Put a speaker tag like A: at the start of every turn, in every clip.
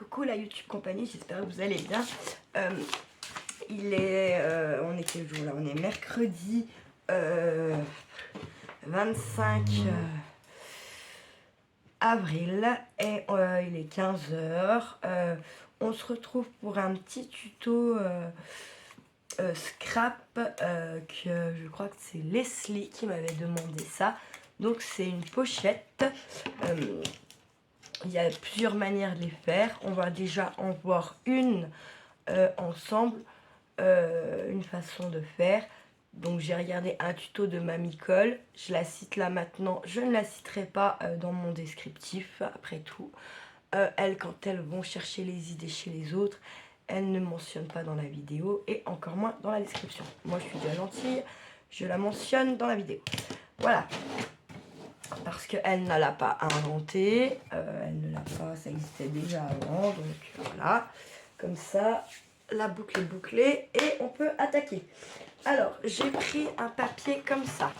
A: Coucou la YouTube compagnie, j'espère que vous allez bien. On est quel jour là? On est mercredi 25 avril et il est 15h. On se retrouve pour un petit tuto scrap que je crois que c'est Leslie qui m'avait demandé ça. Donc c'est une pochette. Il y a plusieurs manières de les faire. On va déjà en voir une ensemble, une façon de faire. Donc j'ai regardé un tuto de Mamie Colle, je la cite là maintenant, je ne la citerai pas dans mon descriptif après tout. Elles, quand elles vont chercher les idées chez les autres, elles ne mentionnent pas dans la vidéo et encore moins dans la description. Moi je suis déjà gentille, je la mentionne dans la vidéo. Voilà. Parce qu'elle ne l'a pas inventé, elle ne l'a pas, ça existait déjà avant, donc voilà. Comme ça, la boucle est bouclée et on peut attaquer. Alors, j'ai pris un papier comme ça.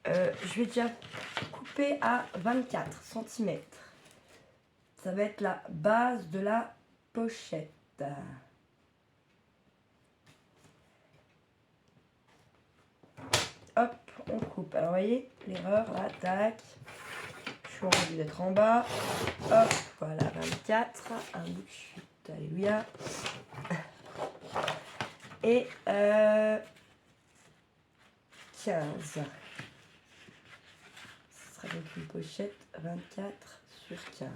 A: Je vais déjà couper à 24 cm. Ça va être la base de la pochette. Hop, on coupe. Alors, vous voyez, l'erreur, là, tac. Je suis envie d'être en bas. Hop, voilà, 24. Un bout de chute, alléluia. Et 15. Ce sera donc une pochette 24 sur 15.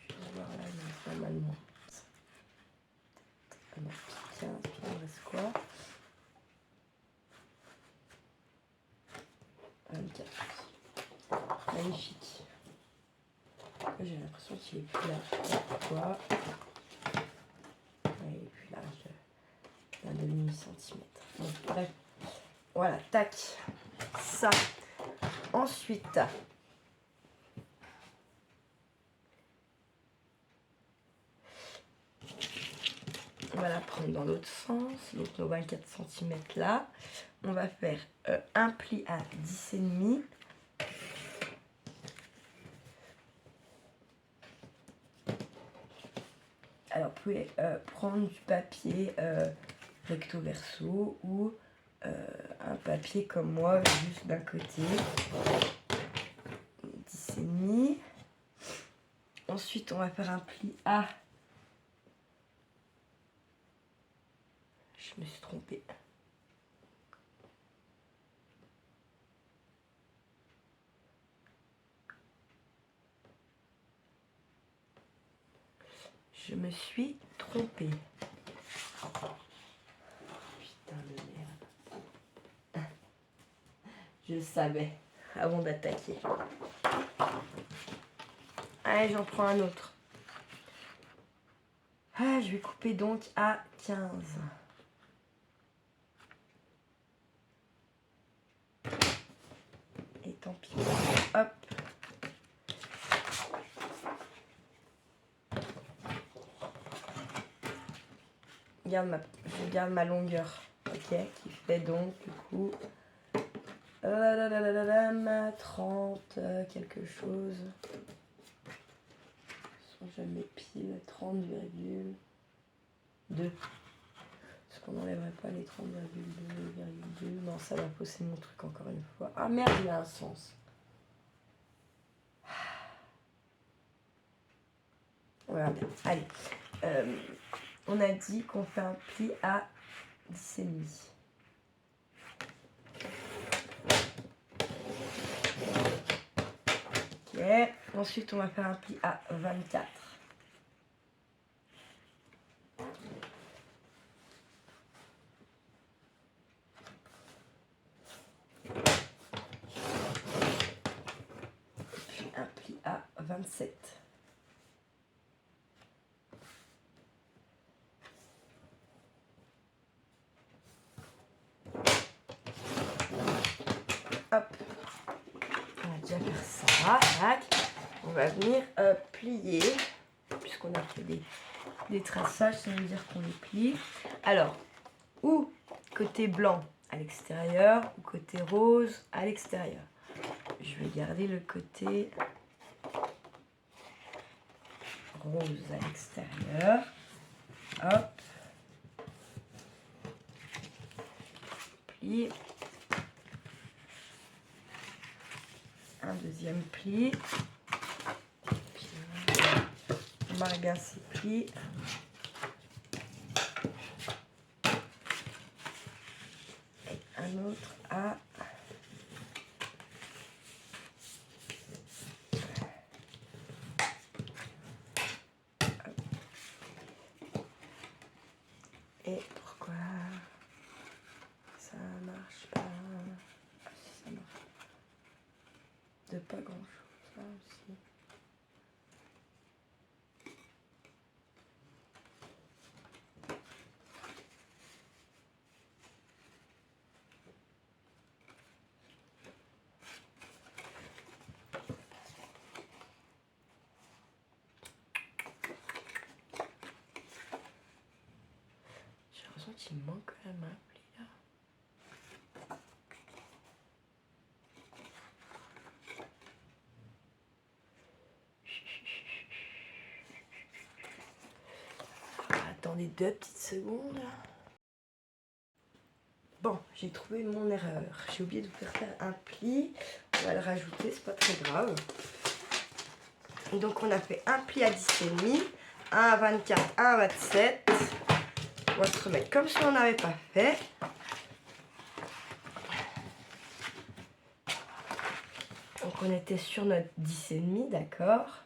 A: Je vais voir là, normalement. 15, puis il me reste quoi? 24. Magnifique. J'ai l'impression qu'il est plus large. Pourquoi? Il est plus large d'un demi-centimètre. Bon, bref. Voilà, tac. Ça. Ensuite, on va la prendre dans l'autre sens. Donc nos 24 cm là. On va faire un pli à 10,5. Alors, vous pouvez prendre du papier recto verso ou un papier comme moi, juste d'un côté. 10,5. Ensuite, on va faire un pli à... Je me suis trompée. Je me suis trompée. Putain de merde. Je le savais avant d'attaquer. Allez, j'en prends un autre. Ah, je vais couper donc à 15. Et tant pis. Hop. Je garde ma longueur, ok, qui fait donc du coup 30 quelque chose. Je mets pile 30,2. Est-ce qu'on n'enlèverait pas les 30,2,2? Non, ça va pousser mon truc encore une fois. Ah merde, il a un sens. Voilà, allez. On a dit qu'on fait un pli à 10,5. Ok. Ensuite, on va faire un pli à 24. Puis un pli à 27. Hop, on va déjà faire ça, tac. On va venir plier, puisqu'on a fait des traçages, ça veut dire qu'on les plie. Alors, ou côté blanc à l'extérieur ou côté rose à l'extérieur. Je vais garder le côté rose à l'extérieur. Hop. Pli. Un deuxième pli. On marque bien ces plis. Et un autre à et pourquoi ça marche pas? Ah, si, ça marche. De pas grand chose, ça aussi. J'ai l'impression qu'il me manque quand même un pli là. Attendez 2 petites secondes. Bon, j'ai trouvé mon erreur. J'ai oublié de vous faire un pli. On va le rajouter, c'est pas très grave. Donc on a fait un pli à 10,5, un à 24, un à 27. On va se remettre comme si on n'avait pas fait. Donc on était sur notre 10,5, d'accord.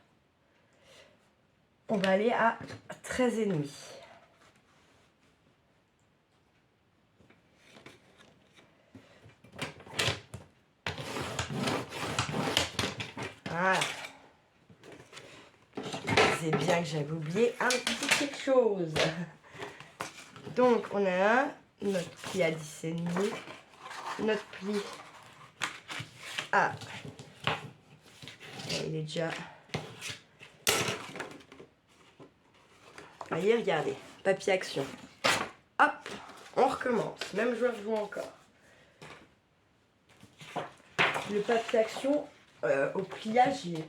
A: On va aller à 13,5. Voilà. Je disais bien que j'avais oublié un petit quelque chose. Donc on a notre pli à 10,5, notre pli à... Il est déjà... Voyez, regardez, papier action. Hop, on recommence. Même joueur joue encore. Le papier action au pliage, il est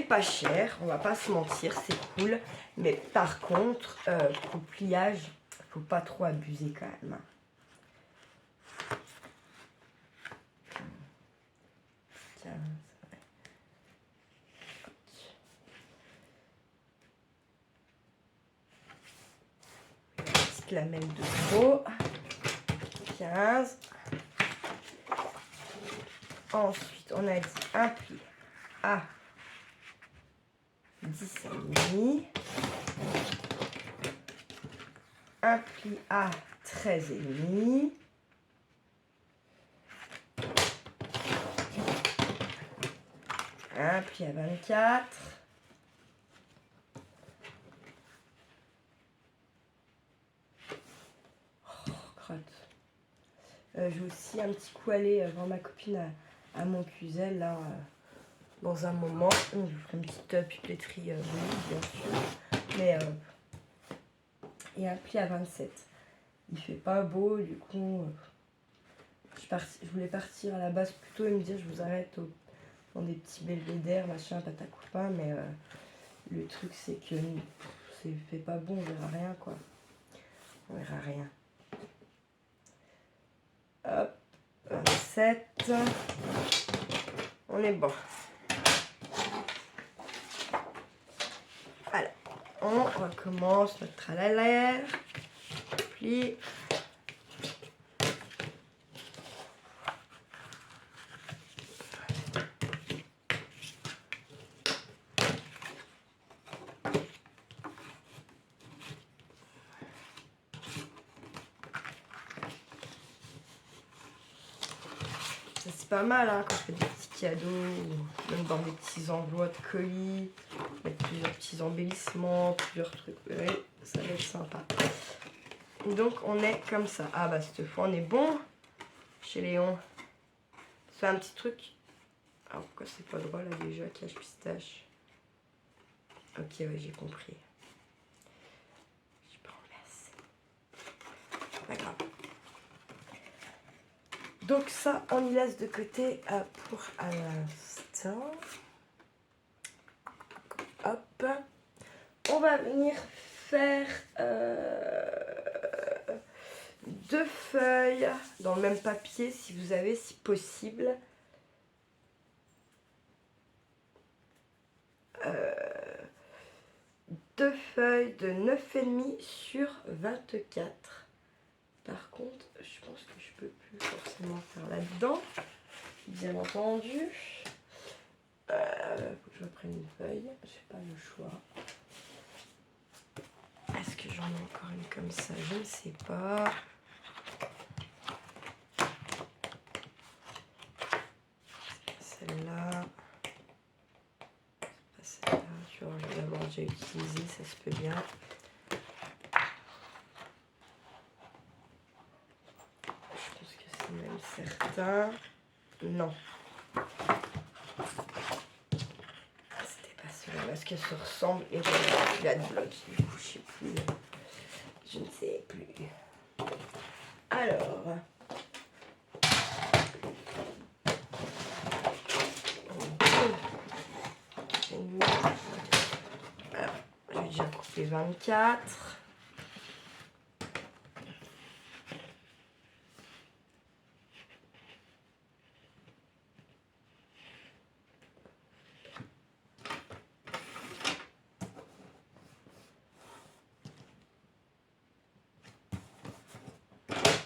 A: pas cher, on va pas se mentir, c'est cool. Mais par contre, au pliage, faut pas trop abuser quand même. Tiens, petite lamelle de trop. 15. Ensuite, on a dit un pli à 10,5. Un pli à 13,5. Un pli à 24. Oh, crotte. Je vais aussi un petit coup aller voir ma copine à mon Cluzel là dans un moment. Je vous ferai une petite pipetterie bien sûr. Mais et un pli à 27. Il fait pas beau, du coup je voulais partir à la base plutôt et me dire je vous arrête dans des petits belvédères, machin, patacoupa, mais le truc c'est que c'est fait pas bon, on verra rien quoi. On verra rien. Hop, 27. On est bon. Voilà, on recommence notre tralala. Pli. C'est pas mal hein, quand je fais des petits cadeaux, même dans des petits enveloppes de colis, mettre plusieurs petits embellissements, plusieurs trucs, ouais, ça va être sympa. Donc on est comme ça. Ah bah cette fois on est bon chez Léon. C'est un petit truc. Alors pourquoi c'est pas droit là déjà, cache pistache. Ok ouais j'ai compris. Je peux en pas grave. Donc ça, on y laisse de côté pour à l'instant. Hop. On va venir faire 2 feuilles dans le même papier si vous avez, si possible. 2 feuilles de 9,5 sur 24. Par contre, je pense que je peux plus forcément faire là-dedans, bien entendu. Faut que je reprenne une feuille, j'ai pas le choix. Est-ce que j'en ai encore une comme ça? Je ne sais pas. Celle-là. C'est pas celle-là, tu vois, je vais l'avoir déjà utilisée, ça se peut bien. Je pense que c'est même certain. Non. C'était pas cela parce qu'elle se ressemble et voilà, il y a de bloc, du coup, je sais plus. Je ne sais plus. Alors. Alors, j'ai déjà coupé 24.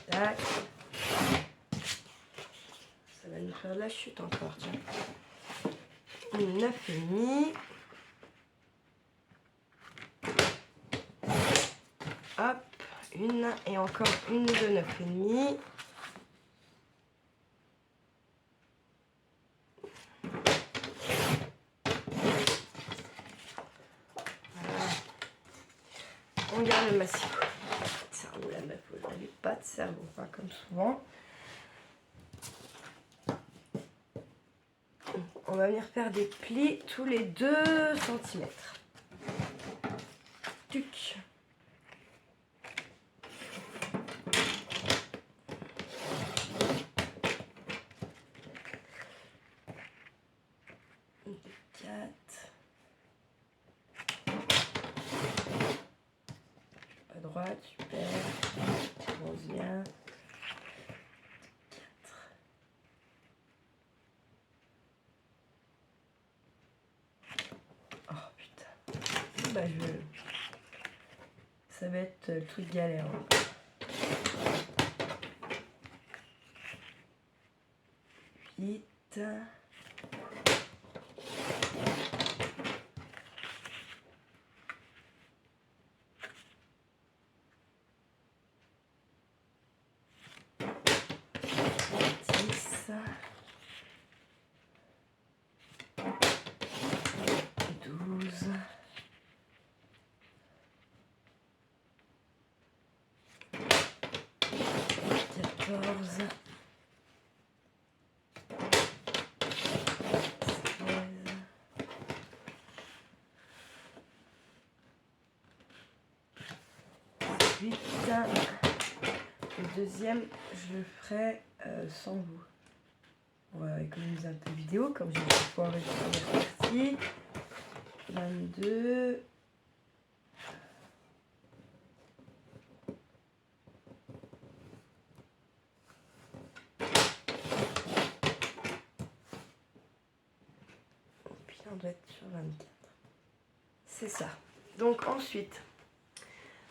A: Tac. Ça va nous faire de la chute encore, tiens. 9,5. Hop, une et encore une de 9,5. Voilà. On garde le massif. Cerveau, la meuf, vous n'avez pas de cerveau, pas comme souvent. On va venir faire des plis tous les 2 cm. Tuc. À droite, super. Avance bien. 4. Oh putain. Bah ça va être le truc galère. Hein. 8. 12. 14. 8. Le deuxième, je le ferai sans vous. On va économiser un peu de vidéo, comme je vais pouvoir enregistrer la partie. 22. Puis on doit être sur 24. C'est ça. Donc ensuite,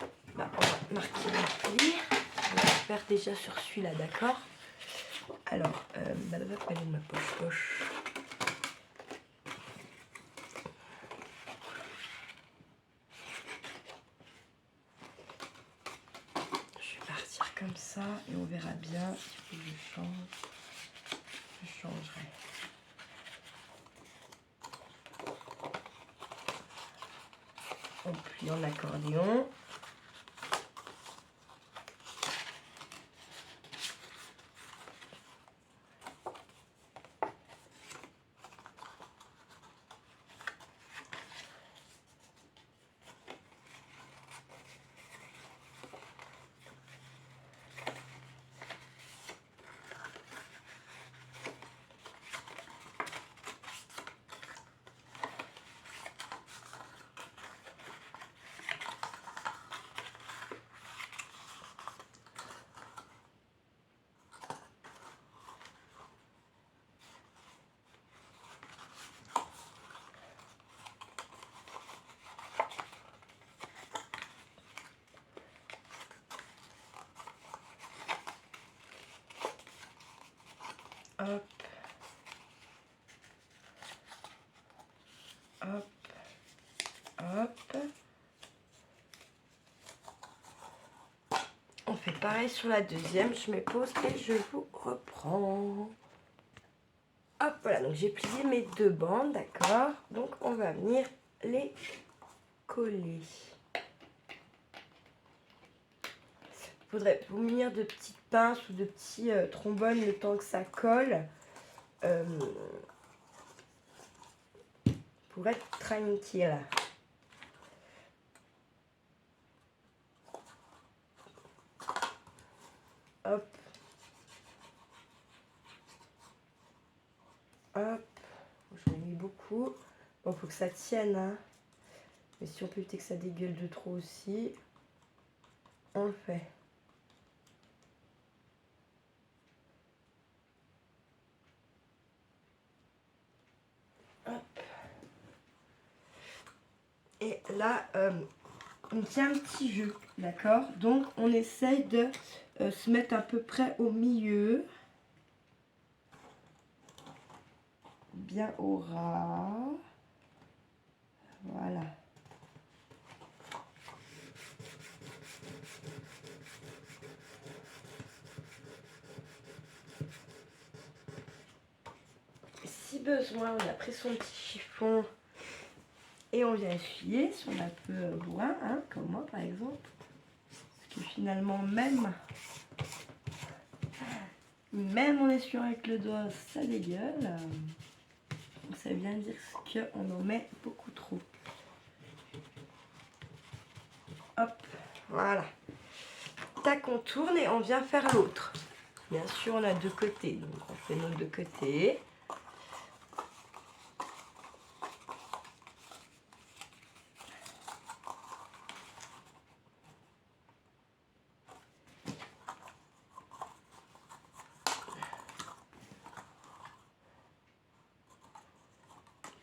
A: on va marquer le pli. On va faire déjà sur celui-là, d'accord? Alors, elle est de ma poche. Je vais partir comme ça et on verra bien si je change. Je changerai. On plie en accordéon. Hop. Hop. Hop. On fait pareil sur la deuxième. Je mets pause et je vous reprends. Hop, voilà. Donc j'ai plié mes 2 bandes, d'accord. Donc on va venir les coller. Il faudrait vous munir de petites pinces ou de petits trombones le temps que ça colle. Pour être tranquille. Hop. Hop. J'en ai mis beaucoup. Bon, faut que ça tienne, hein. Mais si on peut éviter que ça dégueule de trop aussi, on le fait. Hop. Et là, on tient un petit jeu, d'accord? Donc, on essaye de se mettre à peu près au milieu. Bien au ras. Voilà. Si besoin, on a pris son petit chiffon et on vient essuyer si on a peu loin, hein, comme moi par exemple. Parce que finalement, même en essuyant avec le doigt, ça dégueule. Ça vient dire qu'on en met beaucoup trop. Hop, voilà. Tac, on tourne et on vient faire l'autre. Bien sûr, on a 2 côtés, donc on fait nos 2 côtés.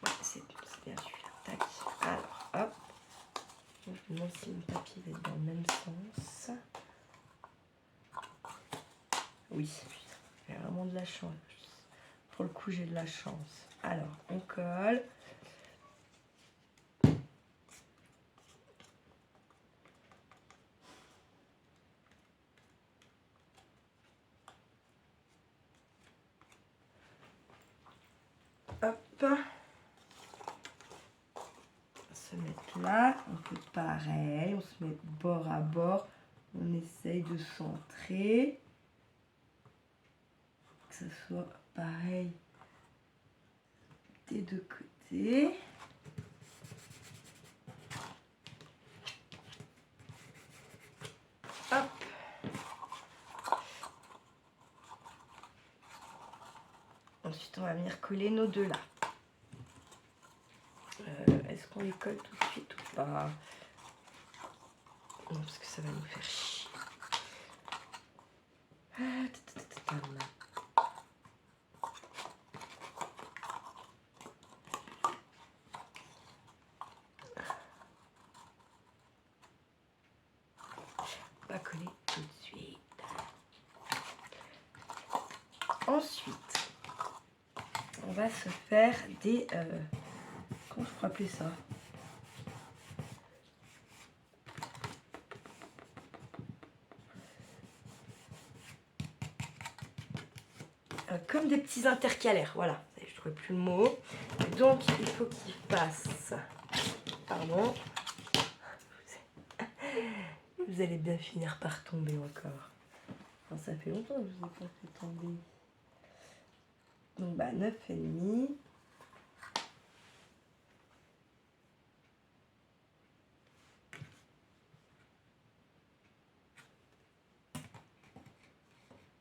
A: Ouais, c'est bien celui-là. Tac. Alors, hop. Je me demande si mon papier va être dans le même sens. Oui, j'ai vraiment de la chance. Pour le coup, j'ai de la chance. Alors, on colle. Hop. On se met là. On fait pareil. On se met bord à bord. On essaye de centrer. Que ce soit pareil des 2 côtés. Hop. Ensuite, on va venir coller nos 2 là. Est-ce qu'on les colle tout de suite ou pas? Non, parce que ça va nous faire chier. On va coller tout de suite. Ensuite, on va se faire des... comment je pourrais appeler ça? Comme des petits intercalaires, voilà. Je ne trouvais plus le mot. Donc, il faut qu'ils passent. Pardon. Vous allez bien finir par tomber encore. Enfin, ça fait longtemps que je vous ai pas fait tomber. Donc, bah, 9,5.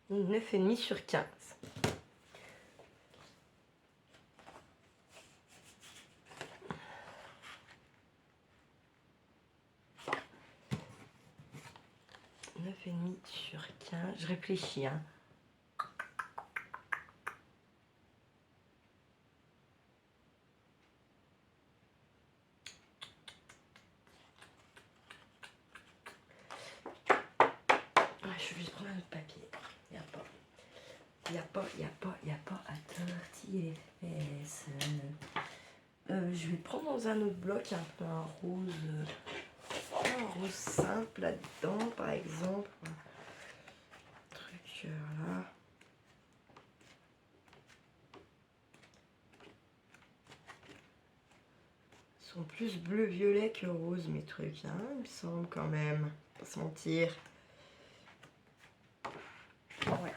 A: Donc, 9,5 sur 15. Et demi sur 15. Je réfléchis, hein. Je vais juste prendre un autre papier. Il n'y a pas. y a pas à tortiller les fesses. Je vais prendre dans un autre bloc un peu un rose simple là-dedans, par exemple. Un truc là. Ils sont plus bleu-violet que rose, mes trucs, hein, il me semble quand même. Pas se mentir. Ouais.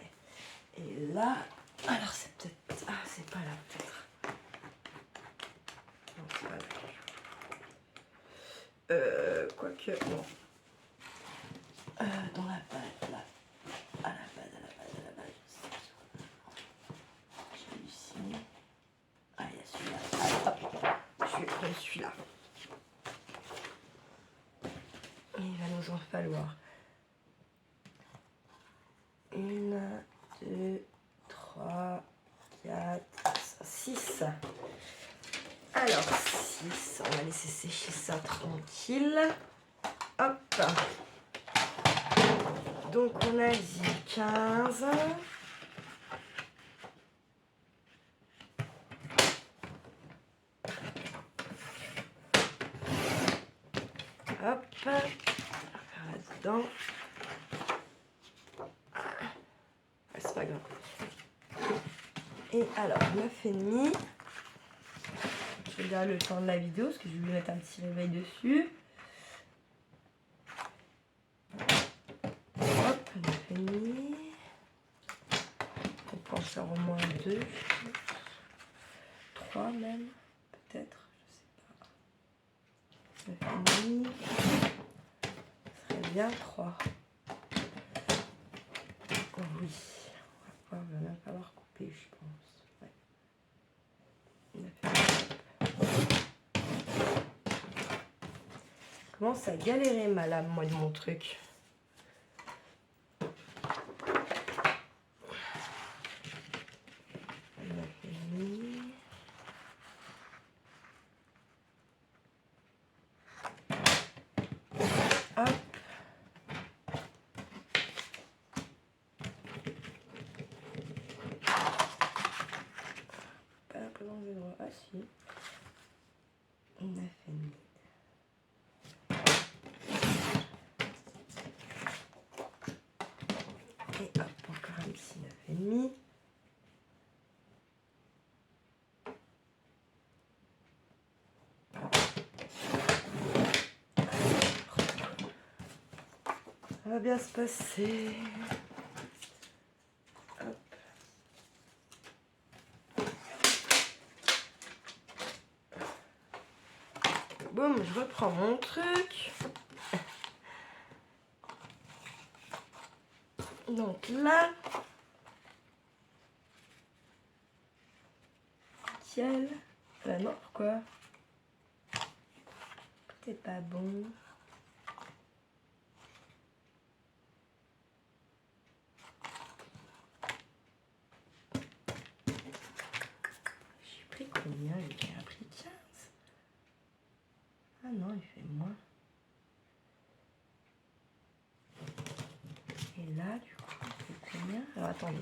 A: Et là, alors c'est peut-être... Ah, c'est pas là, peut-être. Non, c'est pas là. Quoique, bon. Dans la pâte, là. À la base. Celui-ci. Ah, il y a celui-là. Allez, hop. Je vais prendre celui-là. Et il va nous en falloir 1, 2, 3, 4, 6. Alors, 6. On va laisser sécher ça tranquille. Hop. Donc, on a dit 15. Hop. On va faire là-dedans. C'est pas grave. Et alors, 9,5. Je regarde le temps de la vidéo parce que je vais lui mettre un petit réveil dessus. Hop, 9,5. On peut en faire au moins 2. 3 même, peut-être, je sais pas. 9,5. Ce serait bien 3. Oh oui, on va même falloir couper, je pense. Ouais. 9,5. Commence à galérer ma lame, moi, de mon truc. Hop. Pas dans le droit. Ah si. 9,5. Et hop, encore un petit 9,5. Ça va bien se passer. Hop. Boum, je reprends mon truc. Donc là, nickel. Bah non, pourquoi? C'est pas bon. J'ai pris combien? J'ai bien pris 15. Ah non, il fait moins. Et là, du coup, il fait combien? Alors attendez.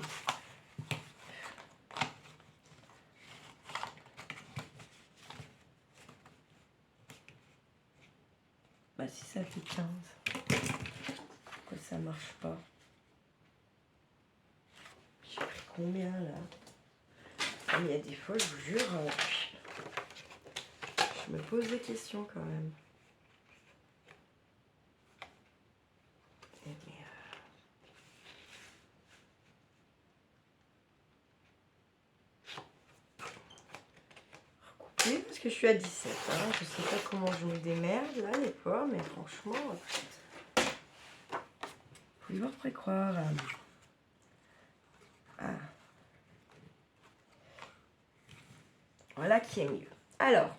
A: Bah si ça fait 15. Pourquoi ça marche pas? J'ai pris combien là? Ah, il y a des fois, je vous jure, je me pose des questions quand même. Oui, parce que je suis à 17. Hein. Je sais pas comment je me démerde là, les fois, mais franchement, faut y voir pour y croire. Ah. Voilà qui est mieux. Alors,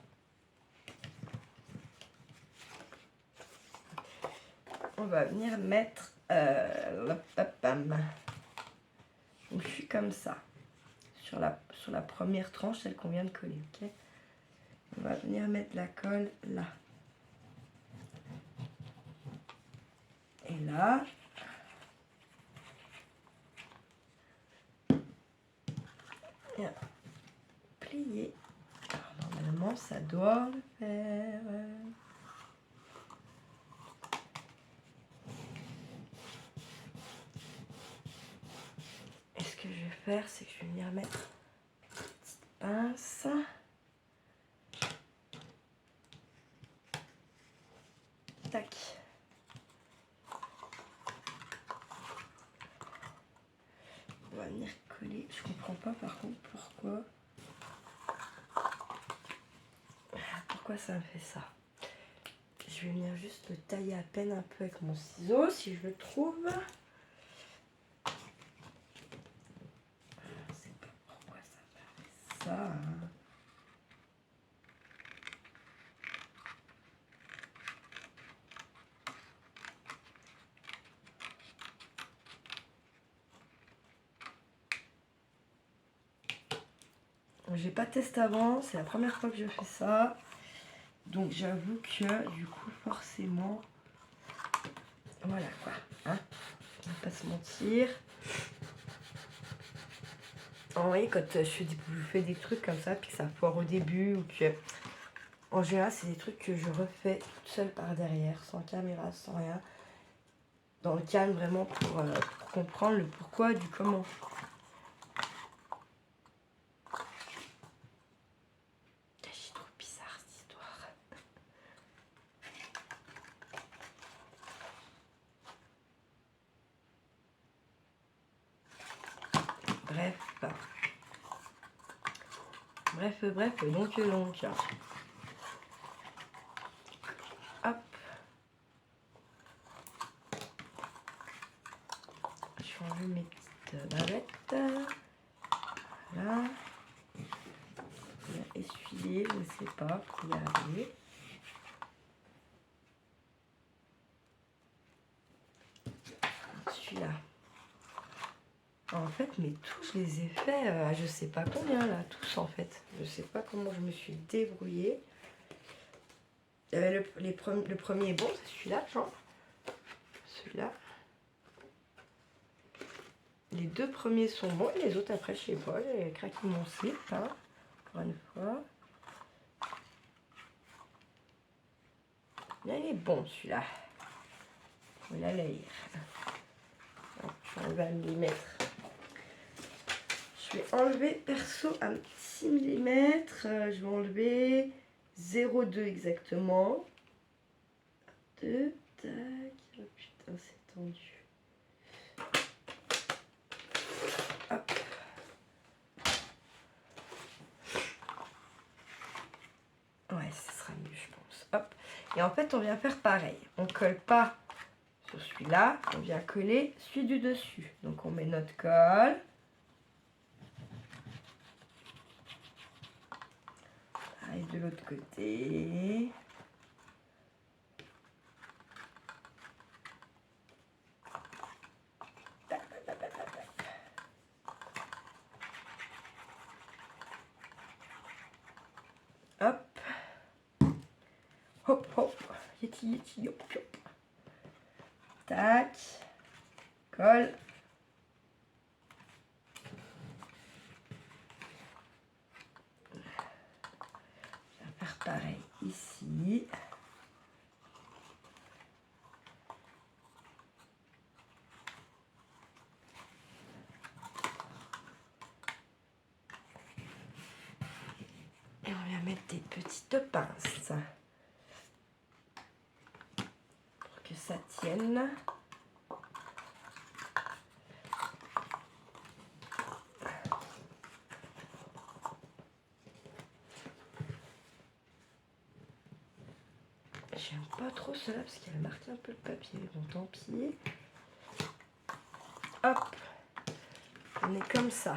A: on va venir mettre donc je suis comme ça sur la première tranche, celle qu'on vient de coller, ok. On va venir mettre la colle là. Et là, Et plier. Alors, normalement, ça doit le faire. Et ce que je vais faire, c'est que je vais venir mettre une petite pince. Tac. On va venir coller. Je comprends pas par contre pourquoi ça me fait ça. Je vais venir juste le tailler à peine un peu avec mon ciseau si je le trouve. Je sais pas pourquoi ça me fait ça. Hein. J'ai pas testé avant, c'est la première fois que je fais ça. Donc j'avoue que du coup forcément, voilà quoi, hein, on va pas se mentir. En vrai, quand je fais des trucs comme ça, puis que ça foire au début, ou que en général c'est des trucs que je refais toute seule par derrière, sans caméra, sans rien, dans le calme vraiment pour comprendre le pourquoi du comment. C'est trop bizarre cette histoire. Bref, donc. Hop. Je vais enlever mes petites barrettes. Voilà. Essuyer, je ne sais pas, pour y arriver. Celui-là. En fait, mes touches, je les ai fait à je sais pas combien là, tous en fait. Je sais pas comment je me suis débrouillée. Le premier est bon, c'est celui-là, genre. Celui-là. Les deux premiers sont bons et les autres après, je sais pas, j'ai craqué mon slip, hein, pour une fois. Là, il est bon celui-là. On va la lire. Je vais enlever un millimètre. Je vais enlever perso un petit millimètre. Je vais enlever 0,2 exactement. 2, tac. Oh putain, c'est tendu. Hop. Ouais, ce sera mieux, je pense. Hop. Et en fait, on vient faire pareil. On colle pas sur celui-là. On vient coller celui du dessus. Donc, on met notre colle. Et de l'autre côté. Hop. Hop, hop. Yeti, yeti, hop, hop. Tac. Colle. Je vais faire pareil ici. Et on vient mettre des petites pinces pour que ça tienne. J'aime pas trop cela parce qu'elle marque un peu le papier. Bon, tant pis. Hop. On est comme ça.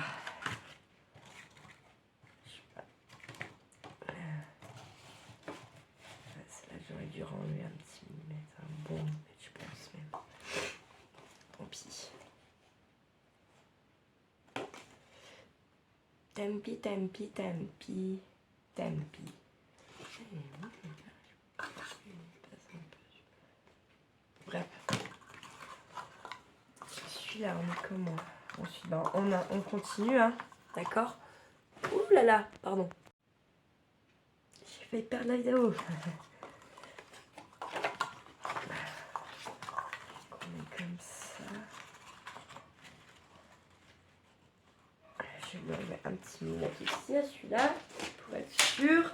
A: Là, j'aurais dû renlever un petit millimètre. Un bon millimètre, je pense même. Tant pis. Tempi, tempi, tempi. Tempi. Bref. Celui-là, on est comment? Celui-là, on continue, hein, d'accord? Ouh là là, pardon. J'ai failli perdre la vidéo. On met comme ça. Je vais lui mettre un petit millimètre ici à celui-là pour être sûr.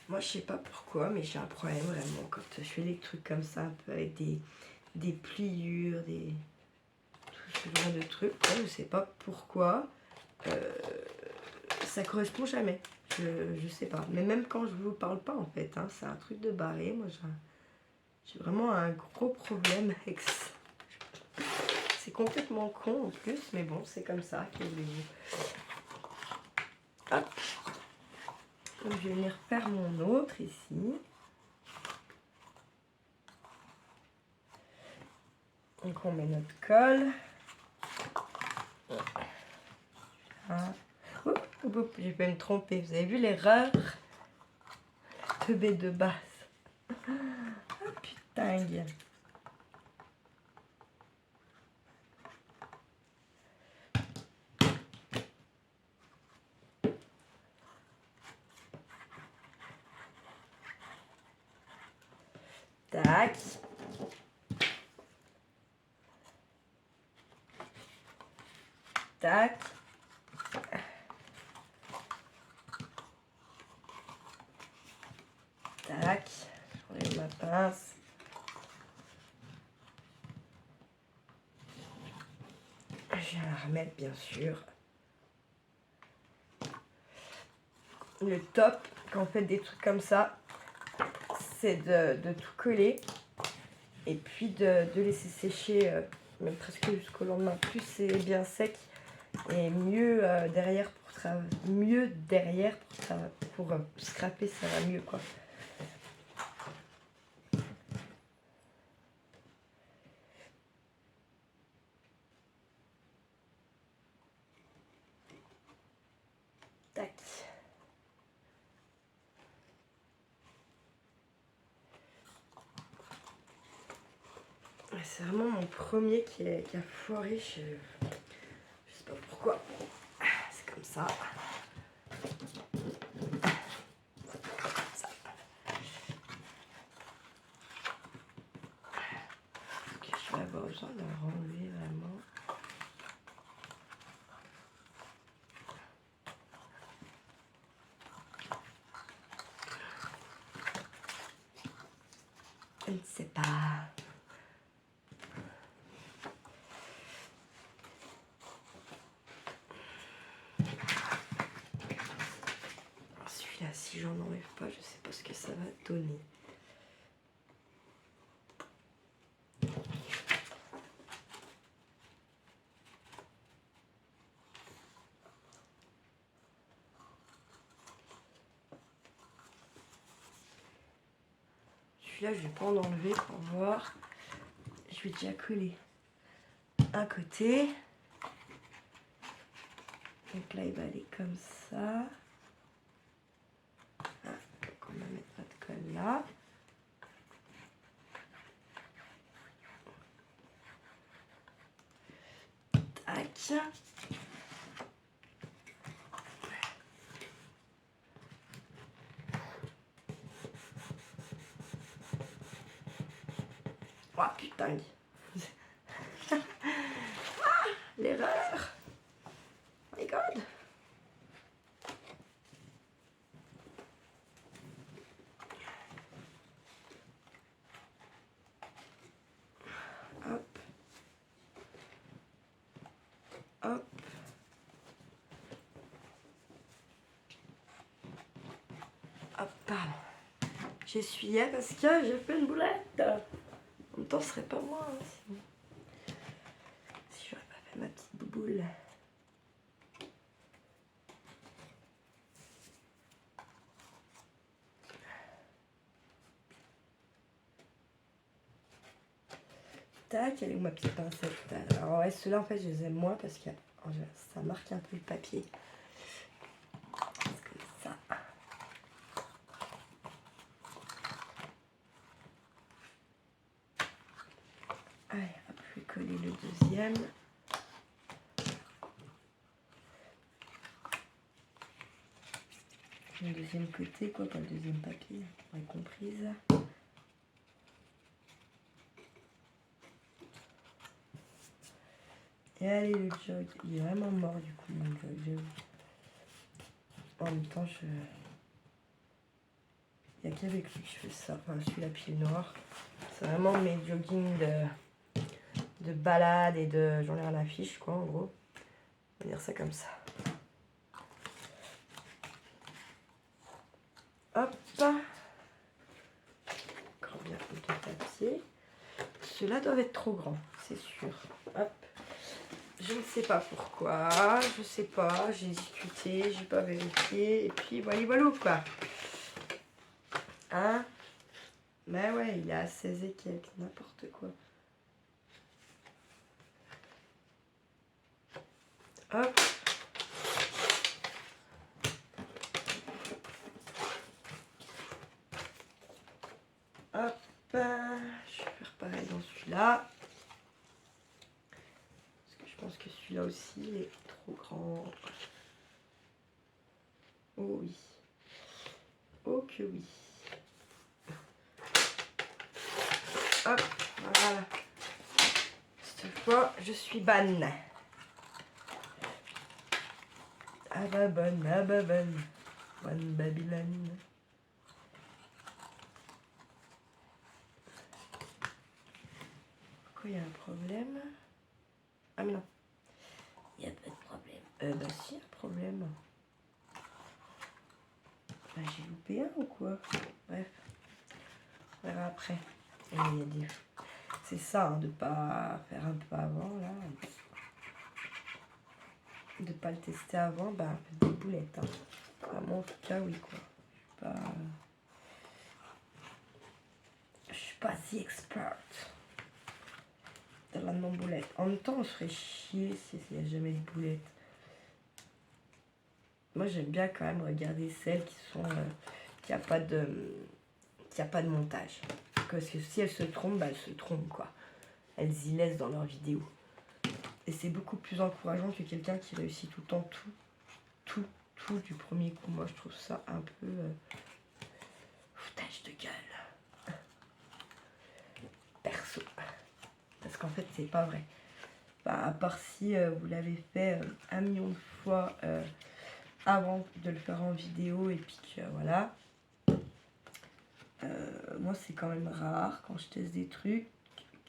A: Moi, je sais pas pourquoi, mais j'ai un problème vraiment quand je fais des trucs comme ça, un peu avec des pliures, tout ce genre de trucs. Je sais pas pourquoi. Ça correspond jamais. Je sais pas. Mais même quand je vous parle pas, en fait, hein, c'est un truc de barré. Moi, j'ai vraiment un gros problème avec ça. C'est complètement con en plus, mais bon, c'est comme ça. Que voulez-vous. Hop. Donc, je vais venir faire mon autre ici. Donc, on met notre colle. Hein. J'ai pu me tromper. Vous avez vu l'erreur de B de base. Ah putain. Tac. Tac. Tac. J'enlève ma pince. Je vais la remettre bien sûr. Le top, quand on fait des trucs comme ça, c'est de tout coller et puis de laisser sécher même presque jusqu'au lendemain. Plus c'est bien sec et mieux derrière pour scraper, ça va mieux quoi. Tac. C'est vraiment mon premier qui a foiré. Je sais pas pourquoi. C'est comme ça. Je vais avoir besoin de la renlever vraiment. Je ne sais pas. Celui-là, si j'en enlève pas, je sais pas ce que ça va donner. Celui-là, je vais pas en enlever pour voir. Je vais déjà coller un côté. Donc là, il va aller comme ça. Ah, donc on va mettre notre colle là. Tac. Oh putain. Ah, l'erreur. Oh my god. Hop. Hop. Hop, pardon. J'essuyais parce que j'ai fait une boulette. En même temps, ce serait pas moi. Hein, si j'aurais pas fait ma petite bouboule. Tac, elle est où ma petite pincette? Alors ouais, ceux-là en fait je les aime moins parce que ça marque un peu le papier. C'est comme ça. Allez, hop, je vais coller le deuxième. le deuxième côté, quoi, pas le deuxième papier, vous avez comprise. Et allez, le jog, il est vraiment mort du coup, mon jog, j'avoue. En même temps, il n'y a qu'avec lui que je fais ça, enfin, celui-là pied noir. C'est vraiment mes joggings de balade et de... J'en ai rien à fiche, quoi, en gros. On va dire ça comme ça. Hop. Encore bien de papier. Ceux-là doivent être trop grands, c'est sûr. Hop. Je ne sais pas pourquoi, je sais pas, j'ai discuté, j'ai pas vérifié, et puis voilà quoi. Hein? Mais ouais, il est à 16 et quelques, n'importe quoi. Hop. Hop. Je vais faire pareil dans celui-là. Parce que je pense que celui-là aussi, il est trop grand. Oh oui. Oh que oui. Hop, voilà. Cette fois, je suis bonne. Ah bah bonne, ah bah bonne. Bonne Babylone. Pourquoi il y a un problème? Ah mais non. Il n'y a pas de problème. Bah si, un problème. Bah j'ai loupé un ou quoi? Bref. On verra après. Et il y a des... C'est ça, hein, de pas faire un peu avant, là. De pas le tester avant, bah des boulettes. Hein. Vraiment, en tout cas, oui, quoi. Je suis pas si experte de la non-boulette. En même temps, on se ferait chier s'il n'y a jamais de boulettes. Moi, j'aime bien quand même regarder celles qui sont... qui a pas de montage. Parce que si elles se trompent, bah elles se trompent, quoi. Elles y laissent dans leurs vidéos. Et c'est beaucoup plus encourageant que quelqu'un qui réussit tout le temps tout du premier coup. Moi, je trouve ça un peu foutage de gueule. Perso. Parce qu'en fait, c'est pas vrai. Bah, à part si vous l'avez fait 1 million de fois avant de le faire en vidéo et puis que voilà. Moi, c'est quand même rare quand je teste des trucs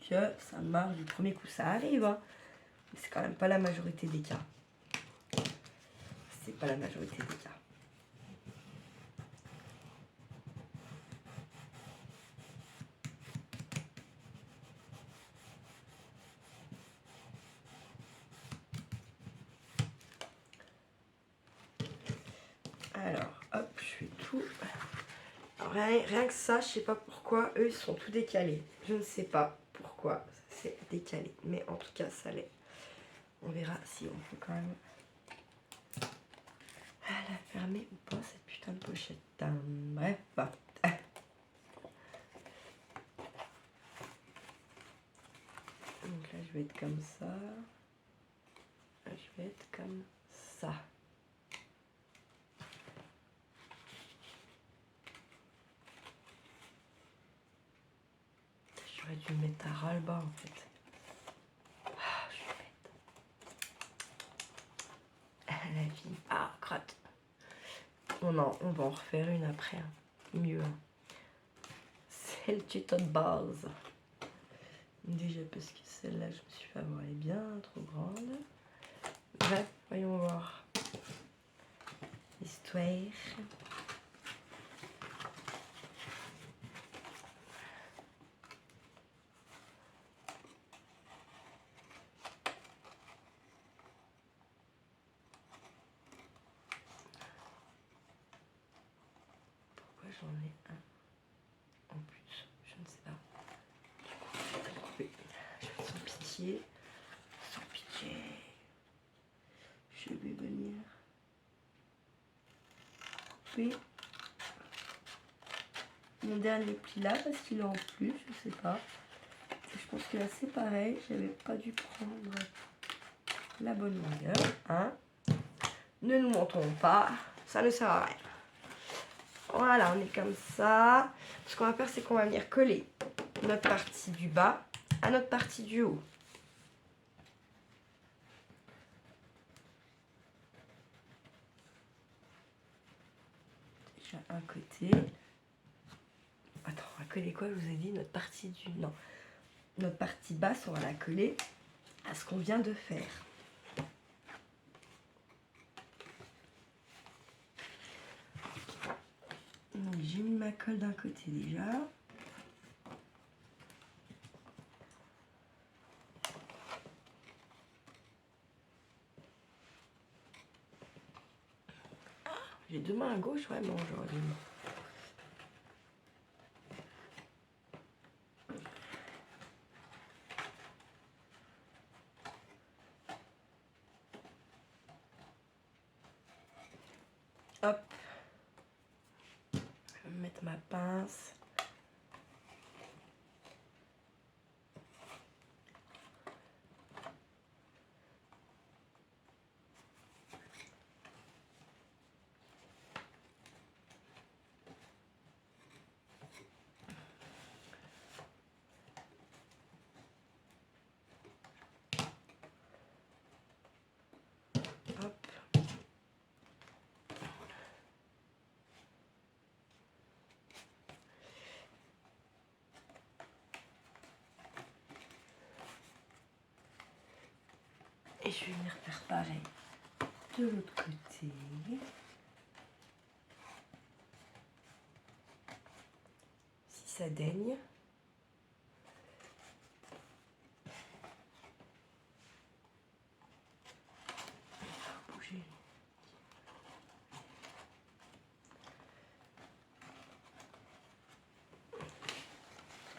A: que ça marche du premier coup. Ça arrive, hein. Mais c'est quand même pas la majorité des cas. C'est pas la majorité des cas. Alors, hop, je fais tout. Alors, rien que ça, je sais pas pourquoi, eux, ils sont tout décalés. Je ne sais pas pourquoi c'est décalé. Mais en tout cas, ça l'est. On verra si on peut quand même la fermer ou pas, cette putain de pochette. Bref, bah. Donc là, je vais être comme ça. Là, je vais être comme ça. J'aurais dû me mettre à ras le bas, en fait. Ah, je suis bête. La vie. Ah, crotte. Oh non, on va en refaire une après. Hein. Mieux. Hein. C'est le tuto de base. Déjà parce que celle-là, je me suis fait avoir, elle est bien trop grande. Bref, voyons voir. Histoire. Pourquoi j'en ai un en plus? Je ne sais pas. Du coup, je vais le couper. Je vais sans pitié. Sans pitié. Je vais venir couper mon dernier pli là parce qu'il est en plus, je sais pas. Et je pense que là c'est pareil, j'avais pas dû prendre la bonne longueur. Hein. Ne nous mentons pas, ça ne sert à rien. Voilà, on est comme ça. Ce qu'on va faire, c'est qu'on va venir coller notre partie du bas à notre partie du haut. Déjà un côté. Attends, on va coller quoi? Je vous ai dit notre partie du... Non. Notre partie basse, on va la coller à ce qu'on vient de faire. Donc j'ai mis ma colle d'un côté déjà. J'ai deux mains à gauche, vraiment, aujourd'hui. Hop. Je vais mettre ma pince. Hop. Et je vais venir faire pareil de l'autre côté. Si ça daigne. Bouger.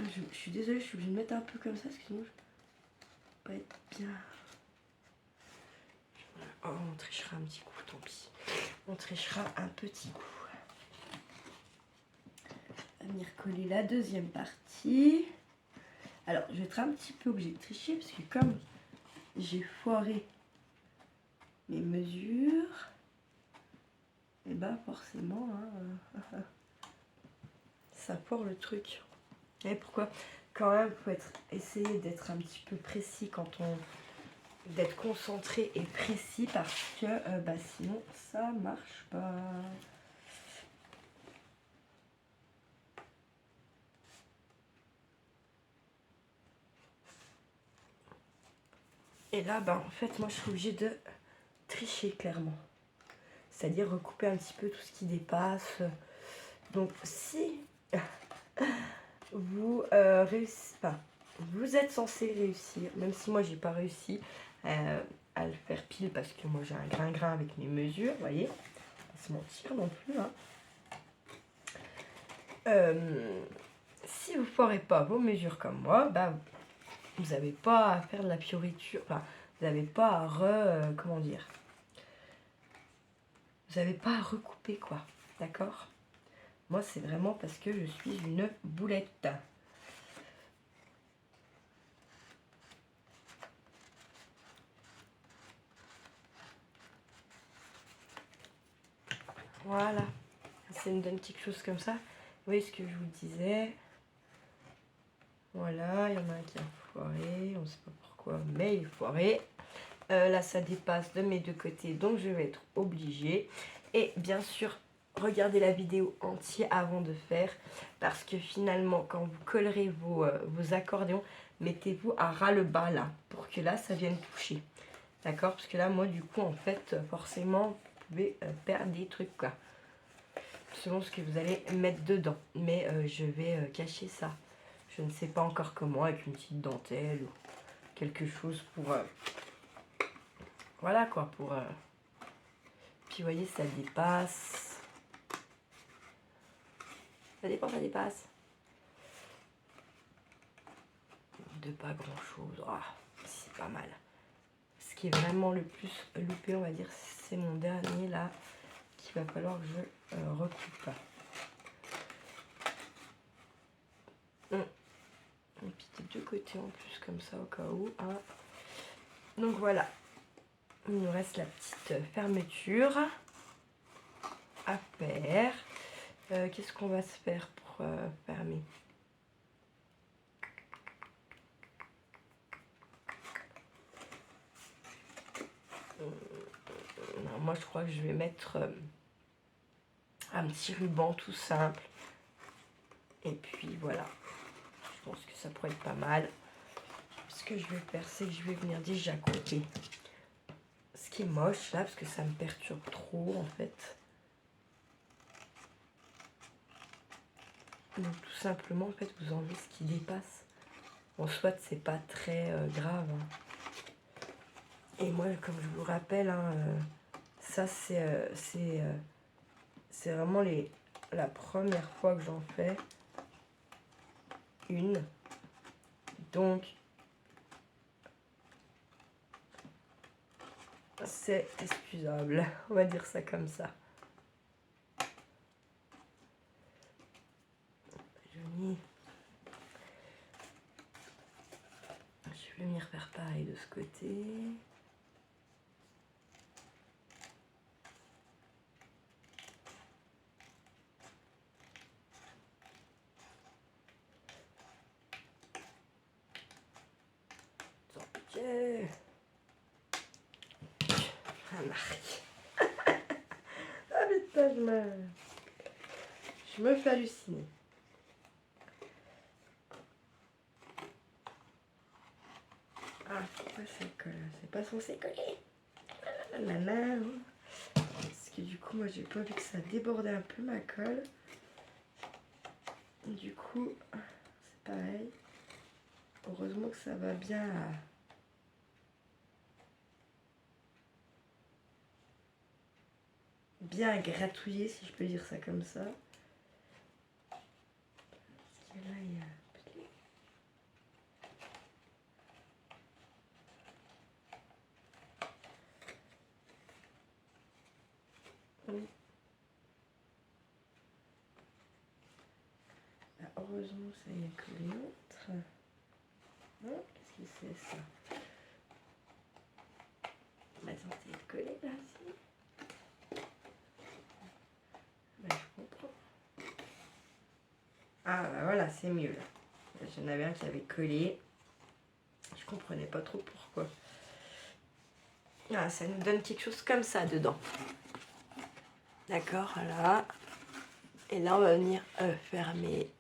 A: Je suis désolée, je suis obligée de mettre un peu comme ça, parce que sinon je vais pas être bien. Oh, on trichera un petit coup, tant pis. On trichera un petit coup. On va venir coller la deuxième partie. Alors, je vais être un petit peu obligée de tricher, parce que comme j'ai foiré mes mesures, et bah forcément, hein, ça foire le truc. Et pourquoi? Quand même, il faut essayer d'être un petit peu précis quand on... d'être concentré et précis, parce que bah, sinon, ça marche pas. Et là, bah, en fait, moi, je suis obligée de tricher, clairement. C'est-à-dire recouper un petit peu tout ce qui dépasse. Donc, si vous réussissez pas, vous êtes censé réussir, même si moi, j'ai pas réussi à le faire pile, parce que moi, j'ai un grain-grain avec mes mesures, vous voyez. Pas se mentir non plus, hein. Si vous foirez pas vos mesures comme moi, bah, vous n'avez pas à faire de la fioriture, enfin, vous n'avez pas à comment dire, vous n'avez pas à recouper, quoi, d'accord? Moi, c'est vraiment parce que je suis une boulette. Voilà, ça me donne quelque chose comme ça. Vous voyez ce que je vous disais. Voilà, il y en a un qui a foiré, on ne sait pas pourquoi, mais il est foiré. Là, ça dépasse de mes deux côtés, donc je vais être obligée. Et bien sûr, regardez la vidéo entière avant de faire, parce que finalement, quand vous collerez vos accordéons, mettez-vous à ras le bas là, pour que là, ça vienne toucher. D'accord? Parce que là, moi, du coup, en fait, forcément, vous pouvez perdre des trucs, quoi. Selon ce que vous allez mettre dedans. Mais je vais cacher ça. Je ne sais pas encore comment, avec une petite dentelle ou quelque chose pour... voilà, quoi, pour... Puis, vous voyez, ça dépasse. Ça dépasse, ça dépasse. De pas grand-chose. Ah, c'est pas mal. Ce qui est vraiment le plus loupé, on va dire, c'est mon dernier, là, qu'il va falloir que je recoupe. Et puis des deux côtés en plus, comme ça, au cas où. Hein. Donc voilà. Il nous reste la petite fermeture à faire. Qu'est-ce qu'on va se faire pour fermer? Non, moi, je crois que je vais mettre un petit ruban tout simple. Et puis, voilà. Je pense que ça pourrait être pas mal. Ce que je vais faire, c'est que je vais venir déjà couper ce qui est moche, là, parce que ça me perturbe trop, en fait. Donc, tout simplement, en fait, vous enlevez ce qui dépasse. En soit, c'est pas très grave. Hein. Et moi, comme je vous rappelle, hein, ça, c'est vraiment la première fois que j'en fais une. Donc, c'est excusable. On va dire ça comme ça. Joli. Je vais venir faire pareil de ce côté. Ok. Ah, Marie. Ah putain, je me fais halluciner. Ah, pourquoi ça colle? C'est pas censé coller. Nanana. Parce que du coup, moi, j'ai pas vu que ça débordait un peu ma colle. Du coup, c'est pareil. Heureusement que ça va bien bien gratouiller, si je peux dire ça comme ça. Parce que là, il y a oui. Là, heureusement, ça y a que l'autre. Non, qu'est-ce que c'est ça? Bah, censé être collé là, si. Bah, je comprends. Ah, bah voilà, c'est mieux là. J'en avais un qui avait collé. Je comprenais pas trop pourquoi. Ah, ça nous donne quelque chose comme ça dedans. D'accord, voilà. Et là, on va venir fermer.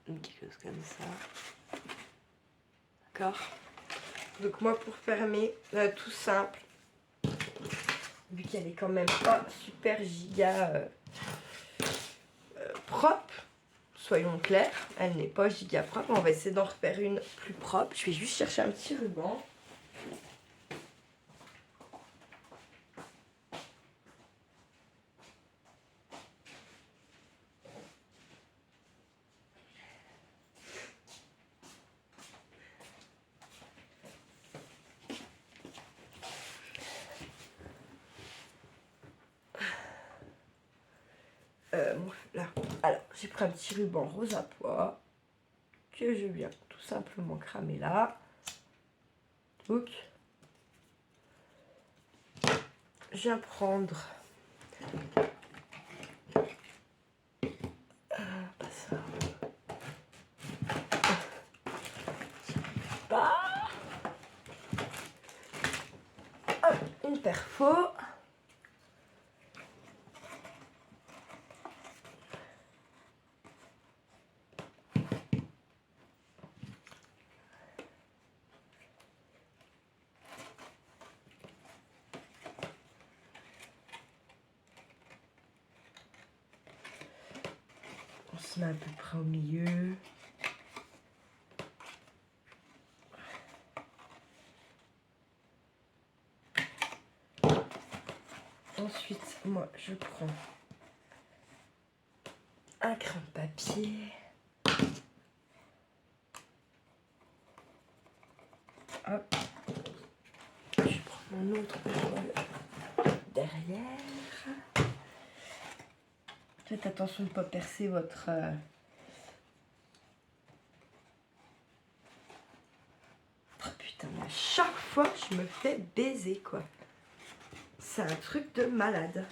A: Quelque chose comme ça. D'accord. Donc moi, pour fermer, tout simple, vu qu'elle est quand même pas super giga propre, soyons clairs, elle n'est pas giga propre. On va essayer d'en refaire une plus propre. Je vais juste chercher un petit ruban. Là. Alors, j'ai pris un petit ruban rose à pois que je viens tout simplement cramer là. Donc, je viens prendre pas ça. Pas. Hop, une perfo. On se met à peu près au milieu. Ensuite, moi, je prends un crayon de papier. Hop. Je prends mon autre bol derrière. Faites attention de ne pas percer votre... Oh putain, mais à chaque fois, je me fais baiser, quoi. C'est un truc de malade.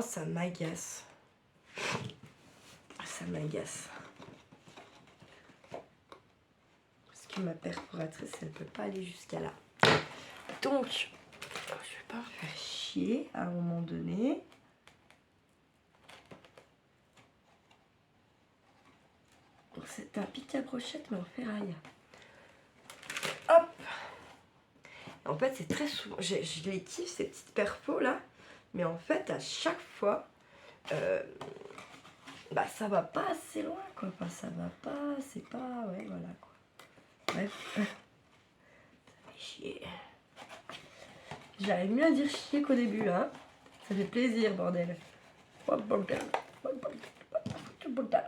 A: vraiment, ça m'agace. Ça m'agace. Parce que ma perforatrice, elle peut pas aller jusqu'à là. Donc, je vais pas me faire chier à un moment donné. Donc c'est un pic à brochette mais en ferraille. Hop. En fait c'est très souvent, je les kiffe ces petites perfos là, mais en fait à chaque fois, bah ça va pas assez loin quoi, enfin ça va pas, c'est pas, ouais voilà quoi. Bref, ça fait chier. J'arrive mieux à dire chier qu'au début hein, ça fait plaisir bordel. Oh bordel, oh bordel, oh bordel.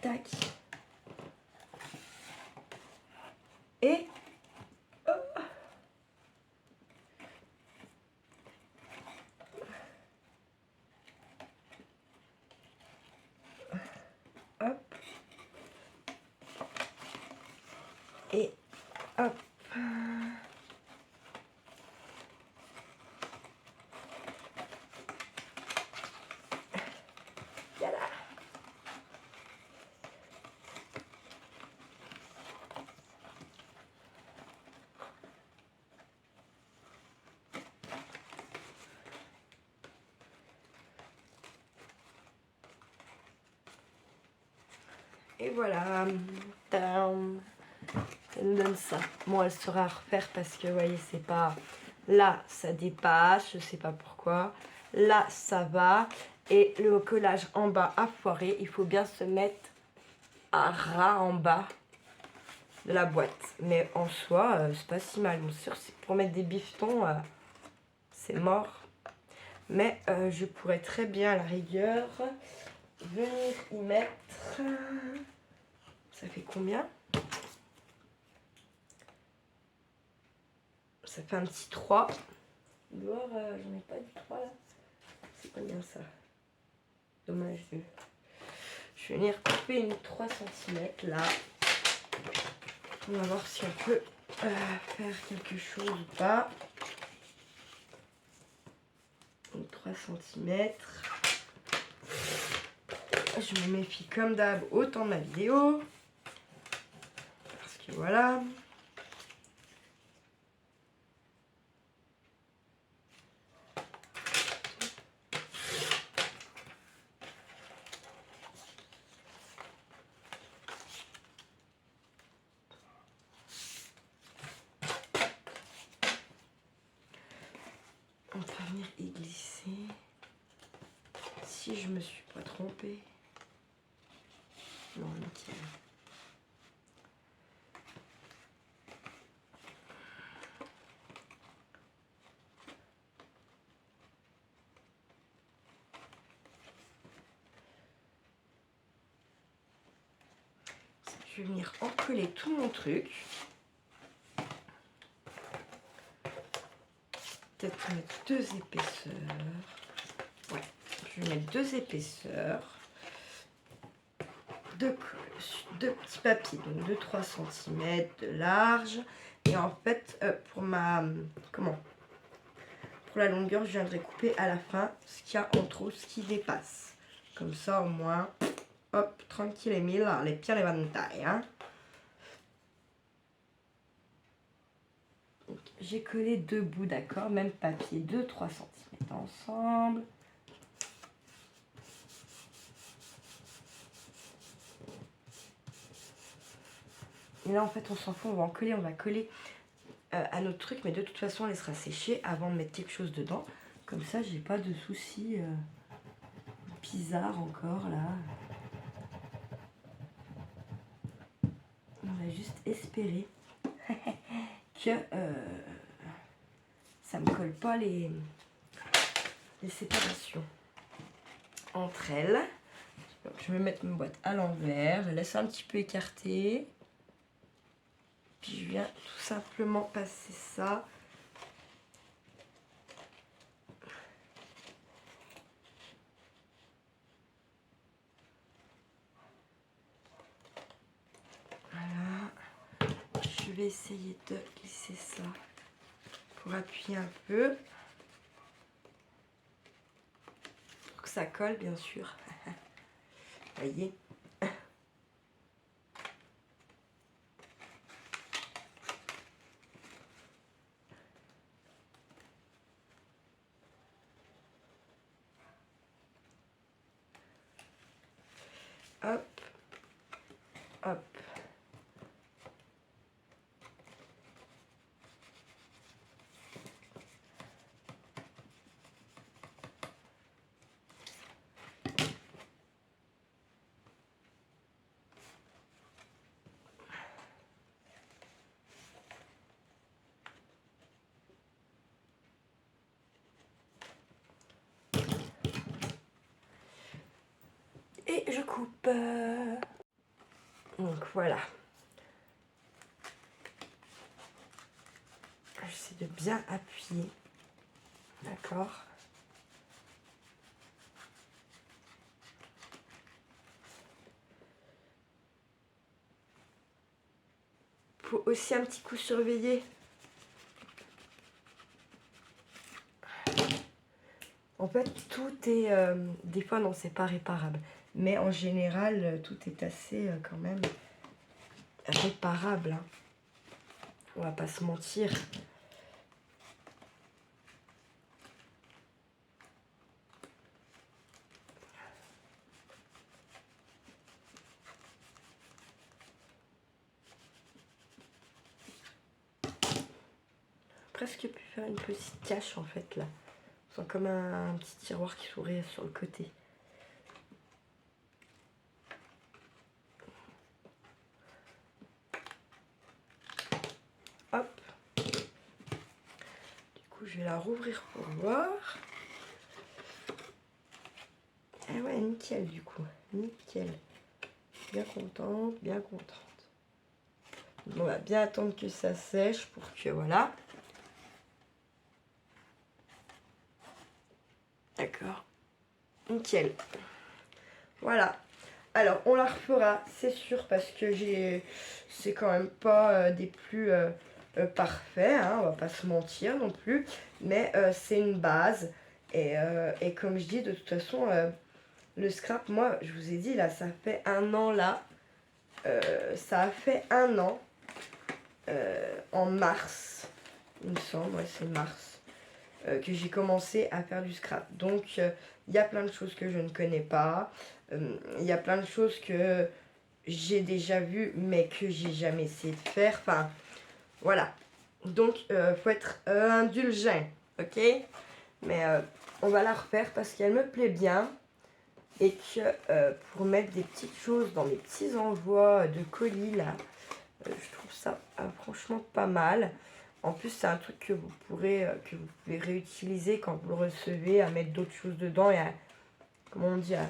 A: Tac. Et hop. Et hop. Voilà. Et voilà. Tadam. Elle me donne ça. Bon, elle sera à refaire parce que, vous voyez, c'est pas... Là, ça dépasse, je sais pas pourquoi. Là, ça va. Et le collage en bas a foiré. Il faut bien se mettre à ras en bas de la boîte. Mais en soi, c'est pas si mal. Bon, sûr, c'est pour mettre des bifetons, c'est mort. Mais je pourrais très bien, à la rigueur, venir y mettre... Ça fait combien ? Ça fait un petit 3. Dehors, j'en ai pas du 3 là. C'est pas bien ça. Dommage. Je vais venir couper une 3 cm là. On va voir si on peut faire quelque chose ou pas. Une 3 cm. Je me méfie comme d'hab autant de ma vidéo. Parce que voilà. On va venir y glisser. Si je me suis pas trompée. Non, nickel. Je vais venir encoller tout mon truc. Peut-être mettre 2 épaisseurs. Ouais, je vais mettre 2 épaisseurs. Deux petits papiers, donc de 3 cm de large. Et en fait, pour la longueur, je viendrai couper à la fin ce qu'il y a en trop, ce qui dépasse. Comme ça, au moins, hop, tranquille et mille, les pieds les vantailles, hein. J'ai collé 2 bouts, d'accord, même papier de 3 cm ensemble. Et là, en fait, on s'en fout, on va coller à notre truc, mais de toute façon, elle sera séchée avant de mettre quelque chose dedans. Comme ça, j'ai pas de soucis bizarres encore, là. On va juste espérer que ça me colle pas les séparations entre elles. Donc, je vais mettre ma boîte à l'envers, je laisse un petit peu écarter. Puis je viens tout simplement passer ça. Voilà. Je je vais essayer de glisser ça pour appuyer un peu. Pour que ça colle, bien sûr. Vous voyez. Hop, hop. Et je coupe. Donc voilà. J'essaie de bien appuyer. D'accord. Faut aussi un petit coup surveiller. En fait, tout est... des fois, non, c'est pas réparable. Mais en général, tout est assez quand même réparable. Hein. On va pas se mentir. Presque pu faire une petite cache en fait là. C'est comme un petit tiroir qui s'ouvrait sur le côté. Hop. Du coup, je vais la rouvrir pour voir. Ah ouais, nickel du coup. Nickel. Bien contente, bien contente. On va bien attendre que ça sèche pour que voilà. D'accord. Nickel. Voilà. Alors, on la refera, c'est sûr, parce que c'est quand même pas des plus parfaits, hein, on va pas se mentir non plus. Mais c'est une base. Et comme je dis, de toute façon, le scrap, moi, je vous ai dit, là, ça fait 1 an, là. Ça a fait 1 an. En mars, il me semble, ouais, c'est mars. Que j'ai commencé à faire du scrap. Donc, il y a plein de choses que je ne connais pas. Il y a plein de choses que j'ai déjà vues, mais que j'ai jamais essayé de faire. Enfin, voilà. Donc, faut être indulgent, ok? Mais on va la refaire parce qu'elle me plaît bien. Et que pour mettre des petites choses dans mes petits envois de colis, là, je trouve ça franchement pas mal. En plus, c'est un truc que vous pouvez réutiliser quand vous le recevez, à mettre d'autres choses dedans et à, comment on dit, à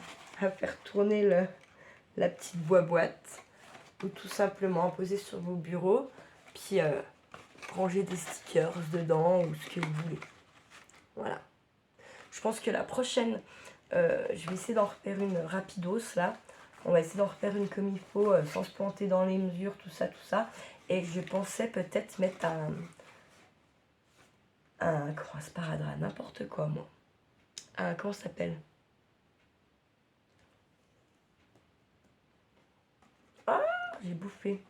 A: faire tourner la petite boîte. Ou tout simplement poser sur vos bureaux, puis ranger des stickers dedans ou ce que vous voulez. Voilà. Je pense que la prochaine, je vais essayer d'en refaire une rapidos là. On va essayer d'en refaire une comme il faut, sans se planter dans les mesures, tout ça, tout ça. Et je pensais peut-être mettre un sparadrap, n'importe quoi, moi. Comment ça s'appelle? Ah, j'ai bouffé.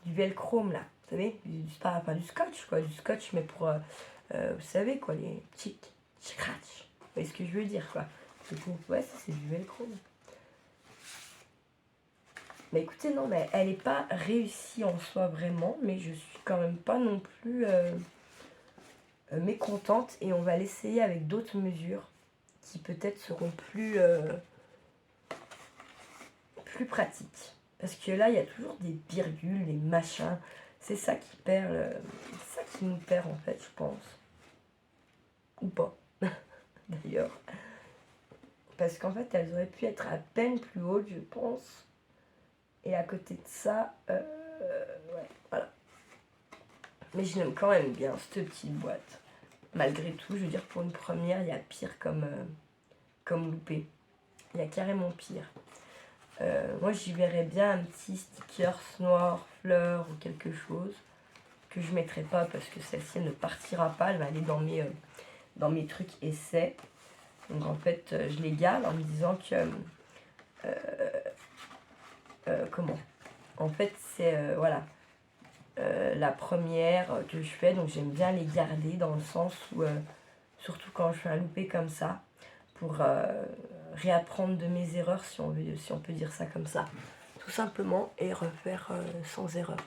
A: Du velcro, là. Vous savez, enfin, du scotch, quoi. Du scotch, mais pour, vous savez, quoi, les petits scratch. Vous voyez ce que je veux dire, quoi. Ouais, ça, c'est du velcro. Mais écoutez, non, mais elle n'est pas réussie en soi vraiment, mais je suis quand même pas non plus mécontente. Et on va l'essayer avec d'autres mesures qui peut-être seront plus pratiques. Parce que là, il y a toujours des virgules, des machins. C'est ça qui perd, c'est ça qui nous perd en fait, je pense. Ou pas, d'ailleurs. Parce qu'en fait, elles auraient pu être à peine plus hautes, je pense. Et à côté de ça, ouais, voilà. Mais je l'aime quand même bien, cette petite boîte. Malgré tout, je veux dire, pour une première, il y a pire comme loupé. Il y a carrément pire. Moi, j'y verrais bien un petit sticker noir, fleur ou quelque chose que je mettrai pas parce que celle-ci elle ne partira pas. Elle va aller dans mes trucs essais. Donc en fait, je les garde en me disant que... comment? En fait, c'est voilà, la première que je fais. Donc j'aime bien les garder dans le sens où, surtout quand je fais un loupé comme ça, pour réapprendre de mes erreurs, si on peut dire ça comme ça. Tout simplement, et refaire sans erreur.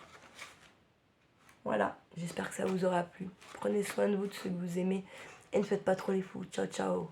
A: Voilà, j'espère que ça vous aura plu. Prenez soin de vous, de ceux que vous aimez, et ne faites pas trop les fous. Ciao, ciao.